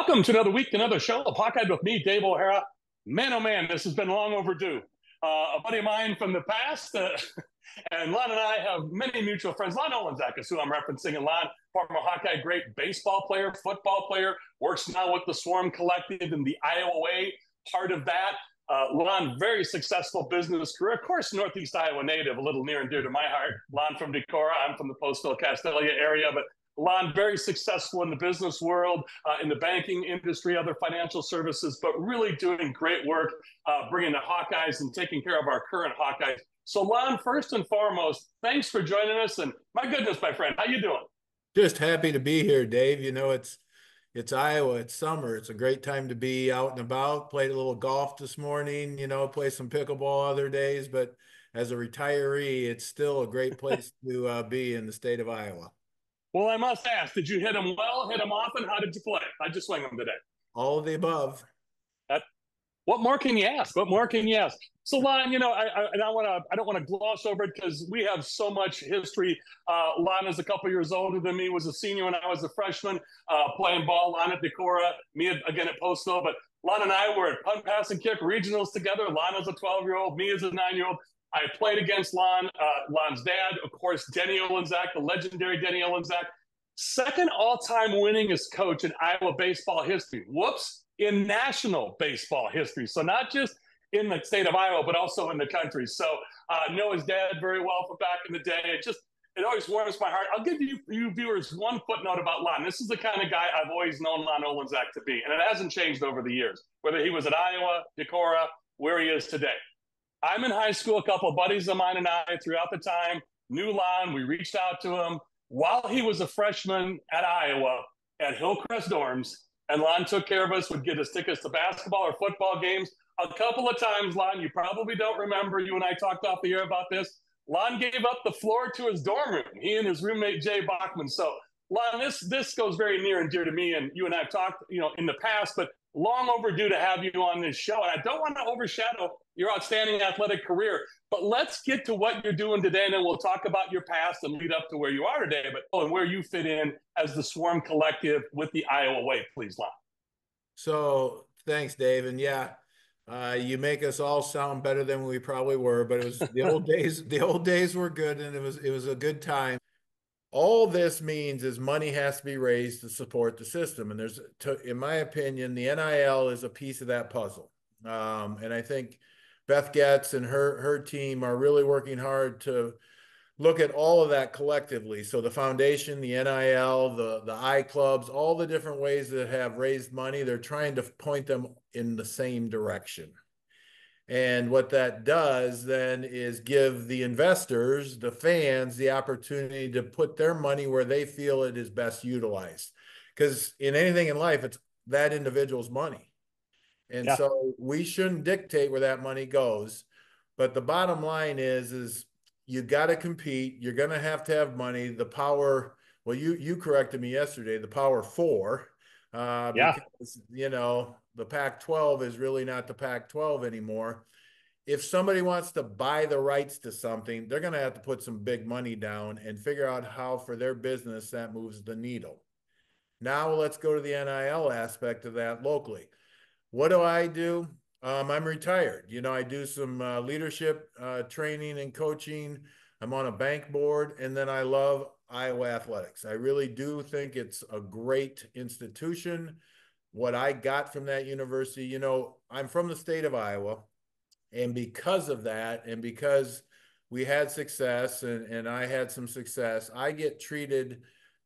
Welcome to another week, another show of Hawkeyed with me, Dave O'Hara. Man, oh man, this has been long overdue. A buddy of mine from the past, and Lon and I have many mutual friends. Lon Olejniczak is who I'm referencing, and Lon, former Hawkeye great baseball player, football player, works now with the Swarm Collective in the Iowa Way, part of that. Lon, very successful business career. Of course, Northeast Iowa native, a little near and dear to my heart. Lon from Decorah, I'm from the Postville, Castelia area, but Lon, very successful in the business world, in the banking industry, other financial services, but really doing great work, bringing the Hawkeyes and taking care of our current Hawkeyes. So, Lon, first and foremost, thanks for joining us. And my goodness, my friend, how you doing? Just happy to be here, Dave. You know, it's Iowa, it's summer. It's a great time to be out and about. Played a little golf this morning, play some pickleball other days, but as a retiree, it's still a great place to be in the state of Iowa. Well, I must ask, did you hit them well, hit them often? How did you play? How'd you swing them today? All of the above. That, what more can you ask? What more can you ask? So, Lon, I don't want to gloss over it because we have so much history. Lon is a couple years older than me. Was a senior when I was a freshman, playing ball. Lon at Decorah, me again at Postville. But Lon and I were at punt, pass, and kick regionals together. Lon is a 12-year-old, me as a 9-year-old. I played against Lon, Lon's dad, of course, Denny Olejniczak, the legendary Denny Olejniczak, second all-time winningest coach in Iowa baseball history. Whoops, in national baseball history. So not just in the state of Iowa, but also in the country. So know his dad very well from back in the day. It always warms my heart. I'll give you viewers one footnote about Lon. This is the kind of guy I've always known Lon Olejniczak to be, and it hasn't changed over the years, whether he was at Iowa, Decorah, where he is today. I'm in high school. A couple of buddies of mine and I, throughout the time, knew Lon. We reached out to him while he was a freshman at Iowa at Hillcrest Dorms, and Lon took care of us, would get us tickets to basketball or football games. A couple of times, Lon, you probably don't remember, you and I talked off the air about this, Lon gave up the floor to his dorm room, he and his roommate, Jay Bachman. So, Lon, this goes very near and dear to me, and you and I have talked, in the past, but long overdue to have you on this show. And I don't want to overshadow your outstanding athletic career, but let's get to what you're doing today, and then we'll talk about your past and lead up to where you are today, and where you fit in as the Swarm Collective with the Iowa Way, please, Lon. So thanks, Dave. And yeah, you make us all sound better than we probably were, but it was the old days. The old days were good, and it was a good time. All this means is money has to be raised to support the system. And in my opinion, the NIL is a piece of that puzzle. And I think Beth Getz and her team are really working hard to look at all of that collectively. So the foundation, the NIL, the I clubs, all the different ways that have raised money, they're trying to point them in the same direction. And what that does then is give the investors, the fans, the opportunity to put their money where they feel it is best utilized. Because in anything in life, it's that individual's money. And so we shouldn't dictate where that money goes. But the bottom line is you got to compete. You're going to have money. The power, well, you corrected me yesterday, the power four. Because, the Pac-12 is really not the Pac-12 anymore. If somebody wants to buy the rights to something, they're going to have to put some big money down and figure out how for their business that moves the needle. Now let's go to the NIL aspect of that locally. What do? I'm retired. I do some leadership training and coaching. I'm on a bank board, and then I love Iowa athletics. I really do think it's a great institution. What I got from that university, I'm from the state of Iowa, and because of that, and because we had success and I had some success, I get treated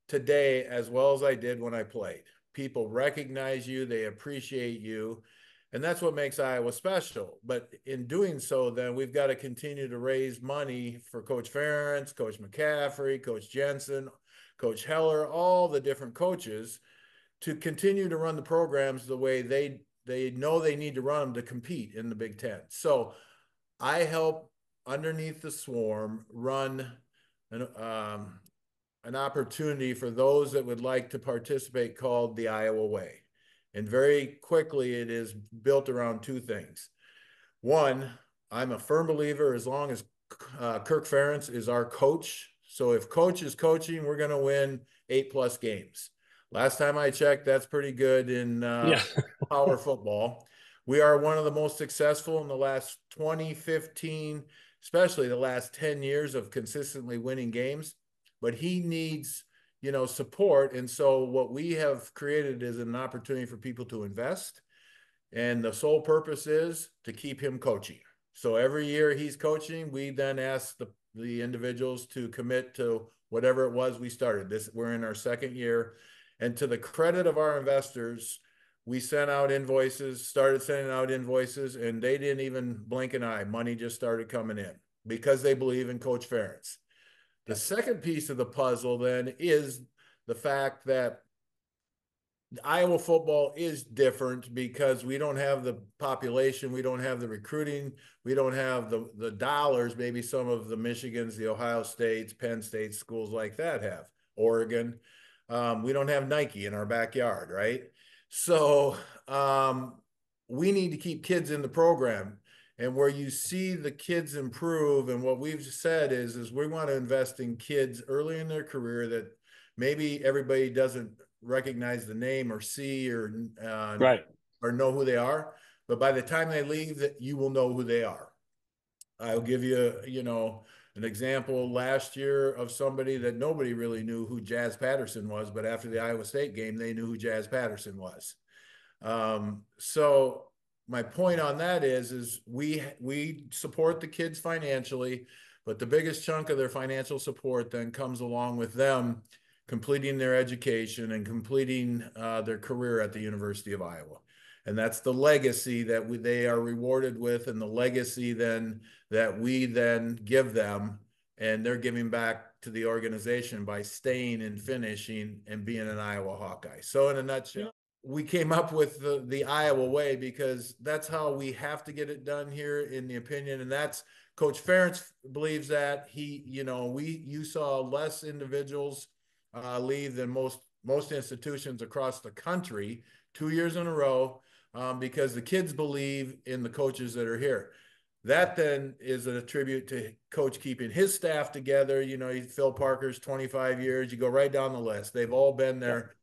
today as well as I did when I played. People recognize you, they appreciate you, and that's what makes Iowa special. But in doing so, then we've got to continue to raise money for Coach Ferentz, Coach McCaffrey, Coach Jensen, Coach Heller, all the different coaches, to continue to run the programs the way they know they need to run them to compete in the Big Ten. So I help underneath the Swarm run an opportunity for those that would like to participate called the Iowa Way. And very quickly, it is built around two things. One, I'm a firm believer as long as Kirk Ferentz is our coach. So if coach is coaching, we're going to win 8+ games. Last time I checked, that's pretty good in Yeah. power football. We are one of the most successful in the last 20, 15, especially the last 10 years of consistently winning games. But he needs, support. And so what we have created is an opportunity for people to invest. And the sole purpose is to keep him coaching. So every year he's coaching, we then ask the individuals to commit to whatever it was we started. We're in our second year. And to the credit of our investors, we sent out invoices, started sending out invoices, and they didn't even blink an eye. Money just started coming in because they believe in Coach Ferentz. The second piece of the puzzle then is the fact that Iowa football is different because we don't have the population, we don't have the recruiting, we don't have the dollars maybe some of the Michigans, the Ohio States, Penn State schools like that have. Oregon. We don't have Nike in our backyard, right? So we need to keep kids in the program. And where you see the kids improve, and what we've said is we want to invest in kids early in their career that maybe everybody doesn't recognize the name or see Right. or know who they are, but by the time they leave, that you will know who they are. I'll give you, an example last year of somebody that nobody really knew who Jazz Patterson was, but after the Iowa State game, they knew who Jazz Patterson was. So my point on that is we support the kids financially, but the biggest chunk of their financial support then comes along with them completing their education and completing their career at the University of Iowa. And that's the legacy that they are rewarded with, and the legacy then that we then give them, and they're giving back to the organization by staying and finishing and being an Iowa Hawkeye. So in a nutshell, we came up with the Iowa way because that's how we have to get it done here, in the opinion. And that's Coach Ferentz believes that you saw less individuals leave than most institutions across the country 2 years in a row, because the kids believe in the coaches that are here. That then is a tribute to Coach keeping his staff together. Phil Parker's 25 years. You go right down the list. They've all been there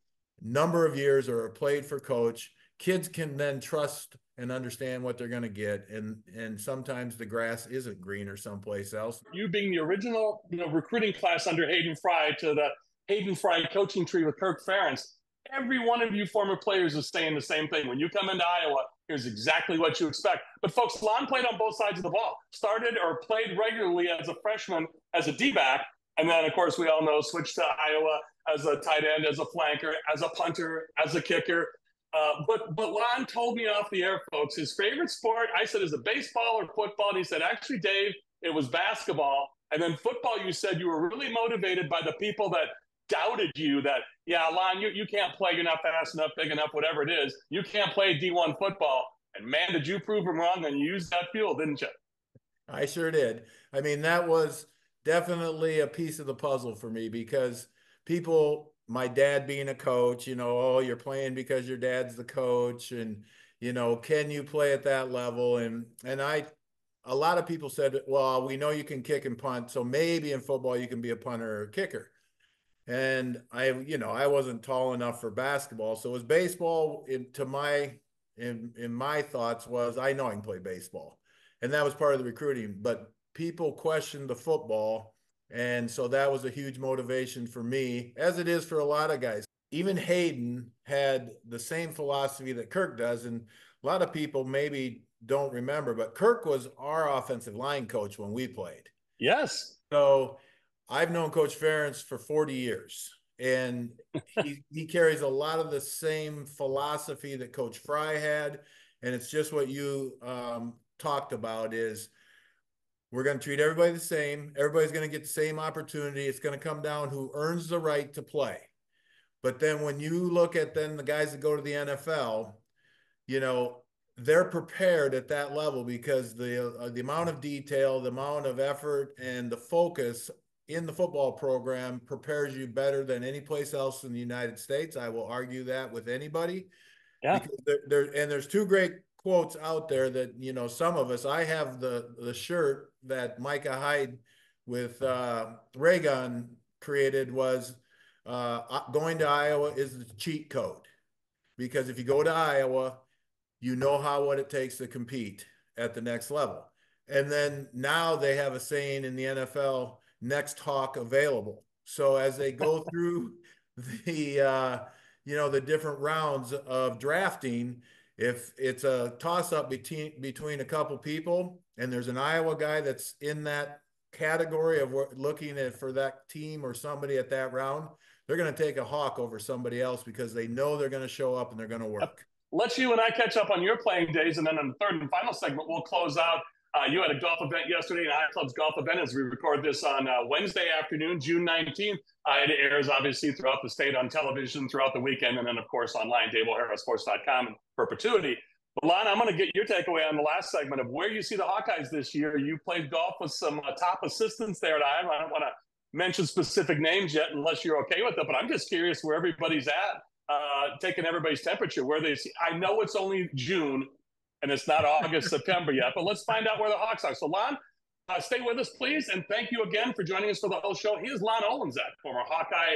number of years or played for Coach. Kids can then trust and understand what they're going to get, and sometimes the grass isn't greener someplace else. You being the original recruiting class under Hayden Fry to the Hayden Fry coaching tree with Kirk Ferentz, every one of you former players is saying the same thing. When you come into Iowa, here's exactly what you expect. But folks, Lon played on both sides of the ball. Started or played regularly as a freshman, as a D-back, and then, of course, we all know, switched to Iowa as a tight end, as a flanker, as a punter, as a kicker. But Lon told me off the air, folks, his favorite sport, I said, is it baseball or football? And he said, actually, Dave, it was basketball. And then football, you said you were really motivated by the people that doubted you, that, yeah, Lon, you can't play. You're not fast enough, big enough, whatever it is. You can't play D1 football. And, man, did you prove them wrong, and you used that fuel, didn't you? I sure did. I mean, that was definitely a piece of the puzzle for me, because people, my dad being a coach, oh, you're playing because your dad's the coach, and can you play at that level? And a lot of people said, well, we know you can kick and punt, so maybe in football you can be a punter or a kicker. And I wasn't tall enough for basketball, so it was baseball. In my thoughts was, I know I can play baseball, and that was part of the recruiting. But people questioned the football, and so that was a huge motivation for me, as it is for a lot of guys. Even Hayden had the same philosophy that Kirk does, and a lot of people maybe don't remember, but Kirk was our offensive line coach when we played. Yes. So I've known Coach Ferentz for 40 years, and he carries a lot of the same philosophy that Coach Fry had. And it's just what you talked about, is we're going to treat everybody the same. Everybody's going to get the same opportunity. It's going to come down who earns the right to play. But then when you look at then the guys that go to the NFL, they're prepared at that level, because the amount of detail, the amount of effort, and the focus in the football program prepares you better than any place else in the United States. I will argue that with anybody. Yeah. Because there's two great quotes out there that, some of us, I have the shirt that Micah Hyde with Raygun created, was going to Iowa is the cheat code, because if you go to Iowa, you know what it takes to compete at the next level. And then now they have a saying in the NFL, next Hawk available. So as they go through the different rounds of drafting, if it's a toss up between a couple people and there's an Iowa guy that's in that category of looking at for that team or somebody at that round, they're going to take a Hawk over somebody else because they know they're going to show up and they're going to work. Let's you and I catch up on your playing days, and then in the third and final segment, we'll close out. You had a golf event yesterday, an iClub's golf event, as we record this on Wednesday afternoon, June 19th. It airs, obviously, throughout the state on television throughout the weekend, and then, of course, online, DaveO'HaraSports.com in perpetuity. But, Lon, I'm going to get your takeaway on the last segment of where you see the Hawkeyes this year. You played golf with some top assistants there at Iowa. I don't want to mention specific names yet unless you're okay with it, but I'm just curious where everybody's at. Taking everybody's temperature, where they see. I know it's only June and it's not August, September yet, but let's find out where the Hawks are. So, Lon, stay with us, please. And thank you again for joining us for the whole show. He is Lon Olejniczak, former Hawkeye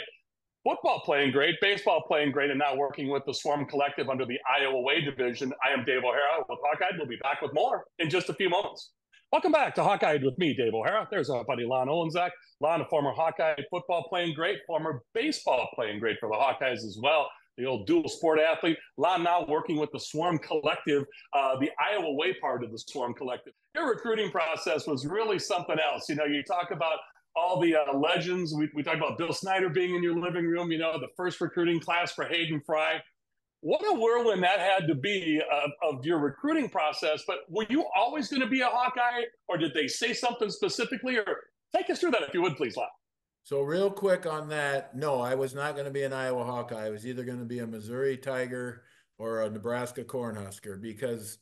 football playing great, baseball playing great, and now working with the Swarm Collective under the Iowa Way division. I am Dave O'Hara with Hawkeye. We'll be back with more in just a few moments. Welcome back to Hawkeye with me, Dave O'Hara. There's our buddy Lon Olejniczak. Lon, a former Hawkeye football playing great, former baseball playing great for the Hawkeyes as well. The old dual sport athlete. Lon now working with the Swarm Collective, the Iowa Way part of the Swarm Collective. Your recruiting process was really something else. You know, you talk about all the legends. We talked about Bill Snyder being in your living room, you know, the first recruiting class for Hayden Fry. What a whirlwind that had to be of your recruiting process. But were you always going to be a Hawkeye, or did they say something specifically? Or take us through that, if you would, please, Lon. So real quick on that, no, I was not going to be an Iowa Hawkeye. I was either going to be a Missouri Tiger or a Nebraska Cornhusker, because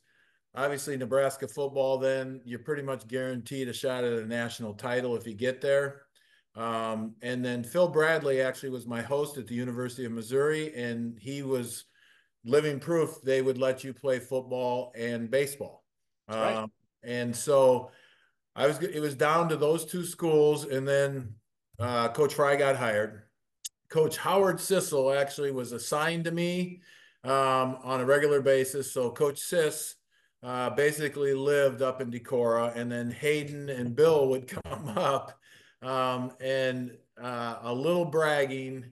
obviously Nebraska football, then you're pretty much guaranteed a shot at a national title if you get there. And then Phil Bradley actually was my host at the University of Missouri, and he was living proof they would let you play football and baseball. Right. And so it was down to those two schools, and then Coach Fry got hired. Coach Howard Sissel actually was assigned to me on a regular basis. So Coach Sis basically lived up in Decorah, and then Hayden and Bill would come up. And a little bragging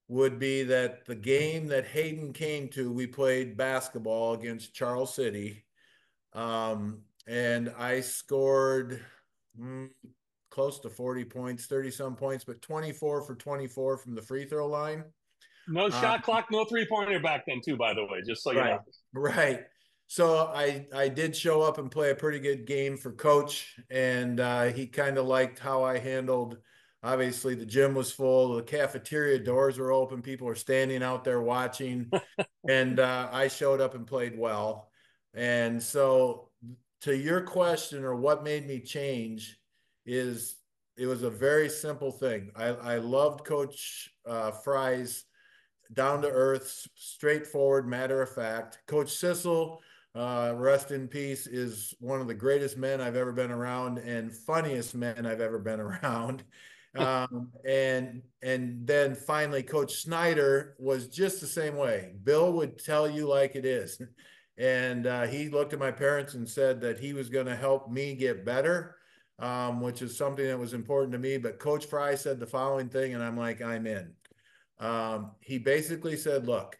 would be that the game that Hayden came to, we played basketball against Charles City. And I scored close to 40 points, 30-some points, but 24 for 24 from the free throw line. No shot clock, no three-pointer back then, too, by the way, just so you know. Right. So I did show up and play a pretty good game for Coach, and he kind of liked how I handled. Obviously, the gym was full. The cafeteria doors were open. People were standing out there watching, and I showed up and played well. And so to your question, or what made me change, is it was a very simple thing. I loved Coach Fry's down-to-earth, straightforward, matter-of-fact. Coach Sissel, rest in peace, is one of the greatest men I've ever been around and funniest men I've ever been around. And then finally, Coach Snyder was just the same way. Bill would tell you like it is. And he looked at my parents and said that he was going to help me get better, which is something that was important to me. But Coach Fry said the following thing, and I'm like, I'm in. He basically said, look,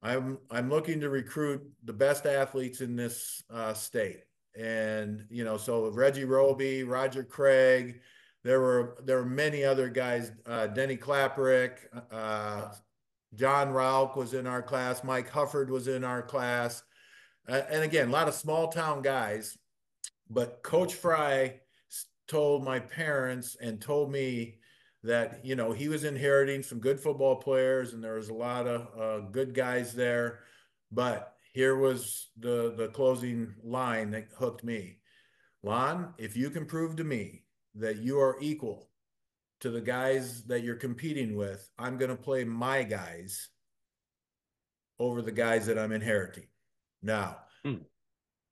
I'm looking to recruit the best athletes in this state. And, you know, so Reggie Roby, Roger Craig, there were many other guys, Denny Klaprick, John Rauch was in our class, Mike Hufford was in our class. And again, a lot of small town guys, but Coach Fry told my parents and told me that, you know, he was inheriting some good football players and there was a lot of good guys there. But here was the closing line that hooked me. Lon, if you can prove to me that you are equal to the guys that you're competing with, I'm going to play my guys over the guys that I'm inheriting. Now,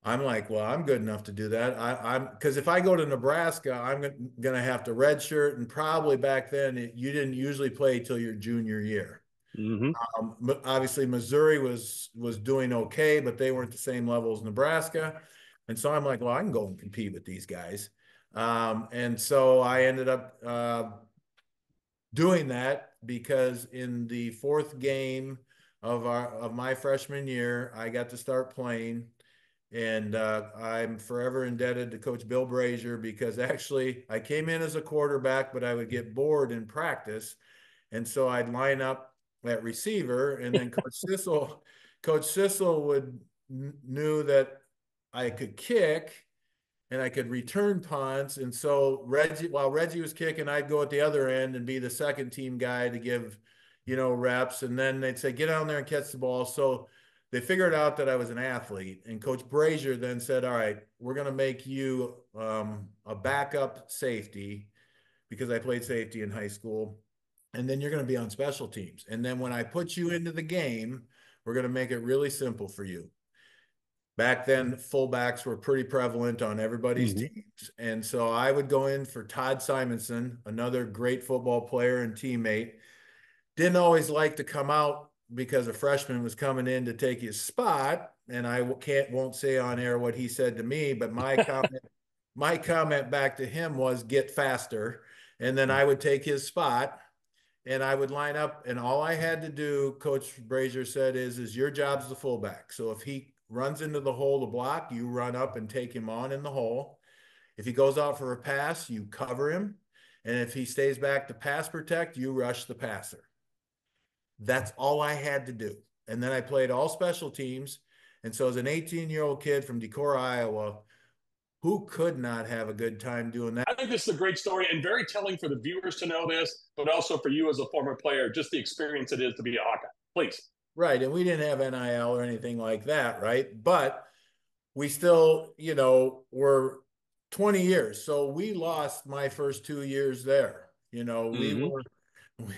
I'm like, well, I'm good enough to do that. I'm because if I go to Nebraska, I'm going to have to redshirt, and probably back then you didn't usually play till your junior year. Mm-hmm. Obviously, Missouri was doing okay, but they weren't the same level as Nebraska, and so I'm like, well, I can go and compete with these guys. And so I ended up doing that because in the fourth game of my freshman year, I got to start playing. And I'm forever indebted to Coach Bill Brazier because actually I came in as a quarterback, but I would get bored in practice. And so I'd line up at receiver, and then Coach Sissel knew that I could kick and I could return punts. And so while Reggie was kicking, I'd go at the other end and be the second team guy to give, reps. And then they'd say, get down there and catch the ball. So they figured out that I was an athlete. And Coach Brazier then said, all right, we're going to make you a backup safety because I played safety in high school. And then you're going to be on special teams. And then when I put you into the game, we're going to make it really simple for you. Back then, fullbacks were pretty prevalent on everybody's Mm-hmm. teams. And so I would go in for Todd Simonson, another great football player and teammate. Didn't always like to come out because a freshman was coming in to take his spot. And I won't say on air what he said to me, but my comment back to him was get faster. And then I would take his spot and I would line up, and all I had to do, Coach Brazier said, is your job's the fullback. So if he runs into the hole to block, you run up and take him on in the hole. If he goes out for a pass, you cover him. And if he stays back to pass protect, you rush the passer. That's all I had to do. And then I played all special teams. And so as an 18-year-old kid from Decorah, Iowa, who could not have a good time doing that? I think this is a great story and very telling for the viewers to know this, but also for you as a former player, just the experience it is to be a Hawkeye. Please. Right. And we didn't have NIL or anything like that. Right. But we still, were 20 years. So we lost my first 2 years there. Mm-hmm. We,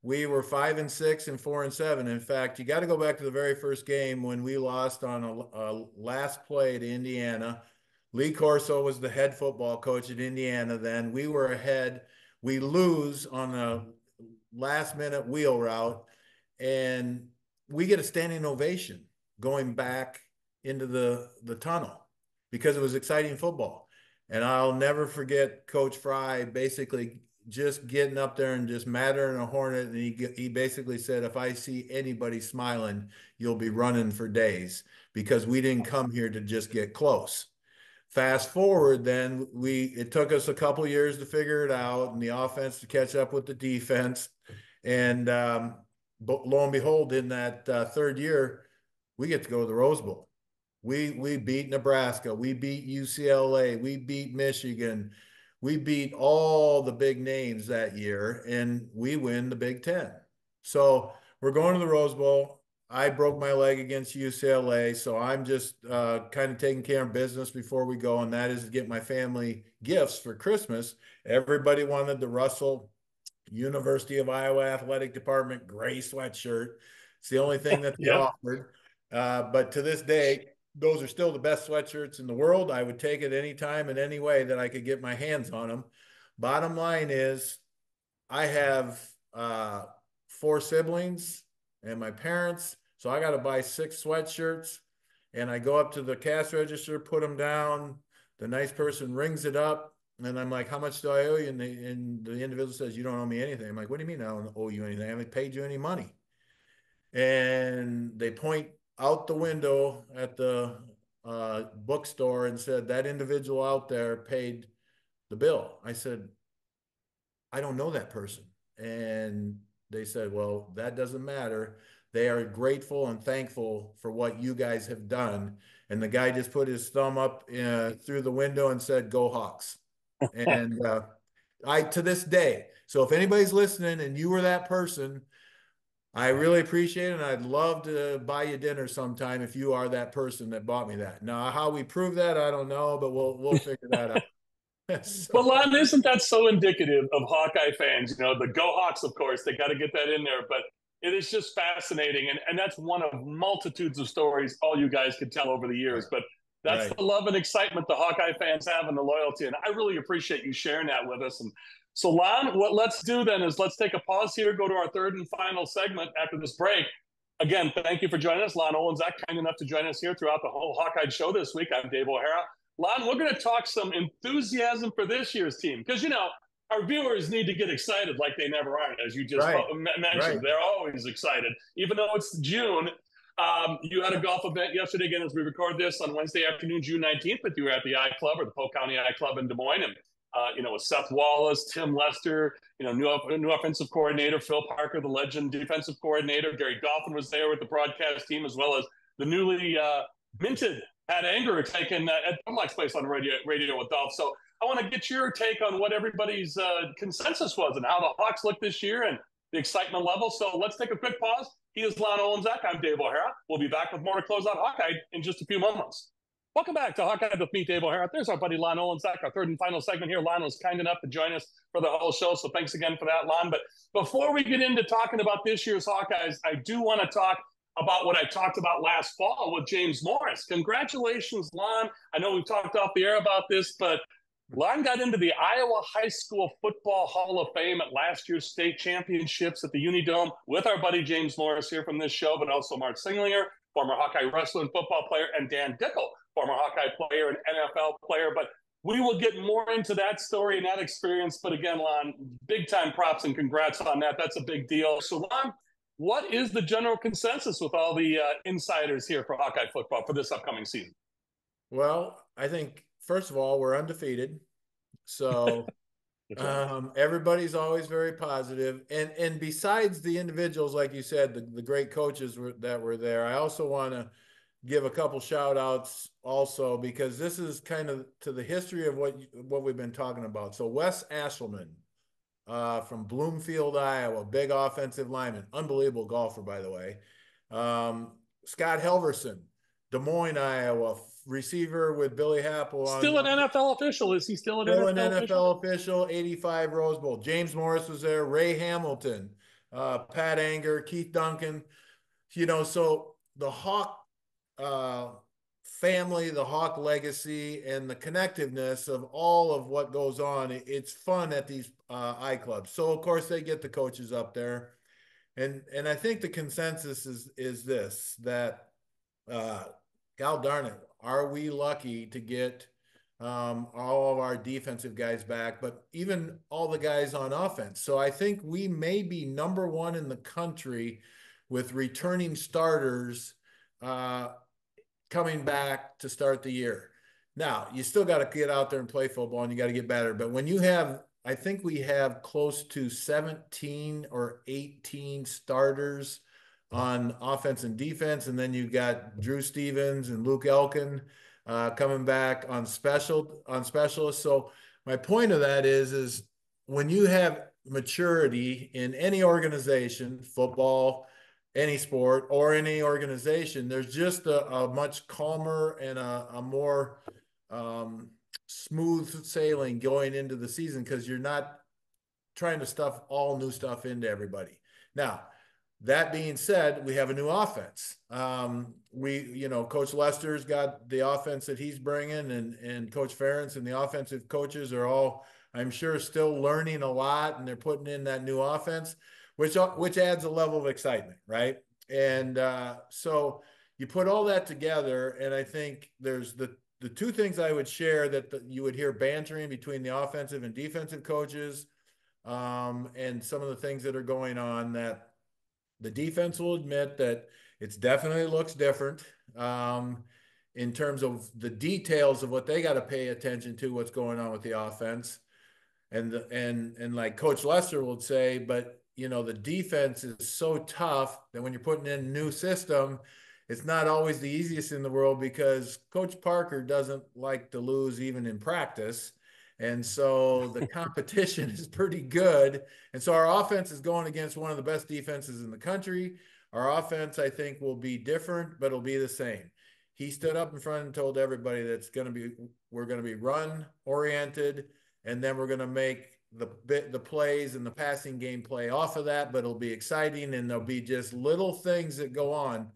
we were 5-6 and 4-7. In fact, you got to go back to the very first game when we lost on a last play to Indiana. Lee Corso was the head football coach at Indiana then. We were ahead. We lose on a last minute wheel route, and we get a standing ovation going back into the tunnel because it was exciting football. And I'll never forget Coach Fry basically just getting up there and just mattering a hornet. And he basically said, if I see anybody smiling, you'll be running for days because we didn't come here to just get close. Fast forward, then it took us a couple years to figure it out and the offense to catch up with the defense. And but lo and behold, in that third year, we get to go to the Rose Bowl. We beat Nebraska, we beat UCLA, we beat Michigan, we beat all the big names that year, and we win the Big Ten. So we're going to the Rose Bowl. I broke my leg against UCLA, so I'm just kind of taking care of business before we go, and that is to get my family gifts for Christmas. Everybody wanted the Russell University of Iowa Athletic Department gray sweatshirt. It's the only thing that they Yep. offered. But to this day, those are still the best sweatshirts in the world. I would take it anytime and any way that I could get my hands on them. Bottom line is, I have 4 siblings and my parents. So I got to buy 6 sweatshirts, and I go up to the cash register, put them down. The nice person rings it up, and I'm like, how much do I owe you? And the individual says, you don't owe me anything. I'm like, what do you mean I don't owe you anything? I haven't paid you any money. And they point out the window at the bookstore and said, that individual out there paid the bill. I said, I don't know that person. And they said, well, that doesn't matter. They are grateful and thankful for what you guys have done. And the guy just put his thumb up through the window and said, go Hawks. And to this day, so if anybody's listening and you were that person, I really appreciate it. And I'd love to buy you dinner sometime if you are that person that bought me that. Now, how we prove that, I don't know, but we'll figure that out. But So, Lon, isn't that so indicative of Hawkeye fans? The Go Hawks, of course, they got to get that in there. But it is just fascinating. And that's one of multitudes of stories all you guys could tell over the years. right. But That's Right. the love and excitement the Hawkeye fans have and the loyalty. And I really appreciate you sharing that with us. And so, Lon, what let's do then is let's take a pause here, go to our third and final segment after this break. Again, thank you for joining us. Lon Olejniczak, kind enough to join us here throughout the whole Hawkeye show this week. I'm Dave O'Hara. Lon, we're going to talk some enthusiasm for this year's team because, our viewers need to get excited like they never are. As you just Right. mentioned, Right. they're always excited, even though it's June. You had a golf event yesterday, again, as we record this on Wednesday afternoon, June 19th, but you were at the I Club or the Polk County I Club in Des Moines. And, with Seth Wallace, Tim Lester, new offensive coordinator, Phil Parker, the legend defensive coordinator, Gary Dolphin was there with the broadcast team, as well as the newly minted Pat Anger taken at Dunlap's place on radio with Dolph. So I want to get your take on what everybody's consensus was and how the Hawks look this year and the excitement level. So let's take a quick pause. He is Lon Olejniczak. I'm Dave O'Hara. We'll be back with more to close out Hawkeye in just a few moments. Welcome back to Hawkeye with me, Dave O'Hara. There's our buddy Lon Olejniczak, our third and final segment here. Lon was kind enough to join us for the whole show, so thanks again for that, Lon. But before we get into talking about this year's Hawkeyes, I do want to talk about what I talked about last fall with James Morris. Congratulations, Lon. I know we've talked off the air about this, but Lon got into the Iowa High School Football Hall of Fame at last year's state championships at the Unidome with our buddy James Morris here from this show, but also Mark Singlinger, former Hawkeye wrestler and football player, and Dan Dickel, former Hawkeye player and NFL player. But we will get more into that story and that experience. But again, Lon, big time props and congrats on that. That's a big deal. So, Lon, what is the general consensus with all the insiders here for Hawkeye football for this upcoming season? Well, I think, first of all, we're undefeated. So everybody's always very positive. And besides the individuals, like you said, the great coaches that were there, I also want to give a couple shout outs also, because this is kind of to the history of what we've been talking about. So Wes Ashelman from Bloomfield, Iowa, big offensive lineman, unbelievable golfer, by the way. Scott Helverson, Des Moines, Iowa, receiver with Billy Happel. Still an NFL official. Is he still an NFL official? 85 Rose Bowl. James Morris was there. Ray Hamilton, Pat Anger, Keith Duncan. So the Hawk family, the Hawk legacy, and the connectiveness of all of what goes on. It's fun at these I clubs. So of course they get the coaches up there, and I think the consensus is this, that God darn it, are we lucky to get all of our defensive guys back, but even all the guys on offense. So I think we may be number one in the country with returning starters coming back to start the year. Now, you still got to get out there and play football, and you got to get better. But when you have, I think we have close to 17 or 18 starters on offense and defense, and then you've got Drew Stevens and Luke Elkin coming back on specialists. So my point of that is when you have maturity in any organization, football, any sport, or any organization, there's just a much calmer and a more smooth sailing going into the season, because you're not trying to stuff all new stuff into everybody. Now, that being said, we have a new offense. Coach Lester's got the offense that he's bringing, and Coach Ferentz and the offensive coaches are all, I'm sure, still learning a lot, and they're putting in that new offense, which adds a level of excitement, right? And so you put all that together, and I think there's the two things I would share that you would hear bantering between the offensive and defensive coaches, and some of the things that are going on, that the defense will admit that it definitely looks different in terms of the details of what they got to pay attention to, what's going on with the offense. And like Coach Lester would say, but the defense is so tough that when you're putting in a new system, it's not always the easiest in the world, because Coach Parker doesn't like to lose even in practice. And so the competition is pretty good. And so our offense is going against one of the best defenses in the country. Our offense, I think, will be different, but it'll be the same. He stood up in front and told everybody we're going to be run oriented, and then we're going to make the plays and the passing game play off of that, but it'll be exciting, and there'll be just little things that go on.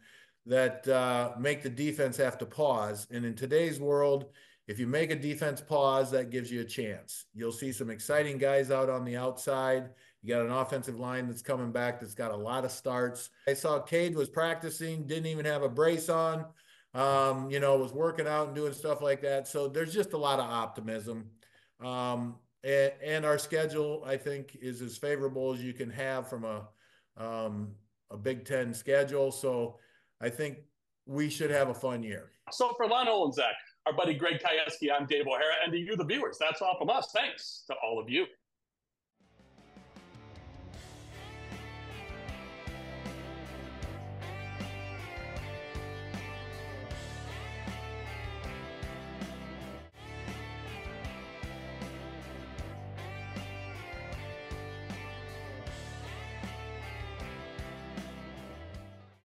that make the defense have to pause. And in today's world, if you make a defense pause, that gives you a chance. You'll see some exciting guys out on the outside. You got an offensive line that's coming back that's got a lot of starts. I saw Cade was practicing, didn't even have a brace on, was working out and doing stuff like that. So there's just a lot of optimism. And our schedule, I think, is as favorable as you can have from a Big Ten schedule. So I think we should have a fun year. So for Lon Olejniczak, our buddy Greg Kajewski, I'm Dave O'Hara, and to you, the viewers, that's all from us. Thanks to all of you.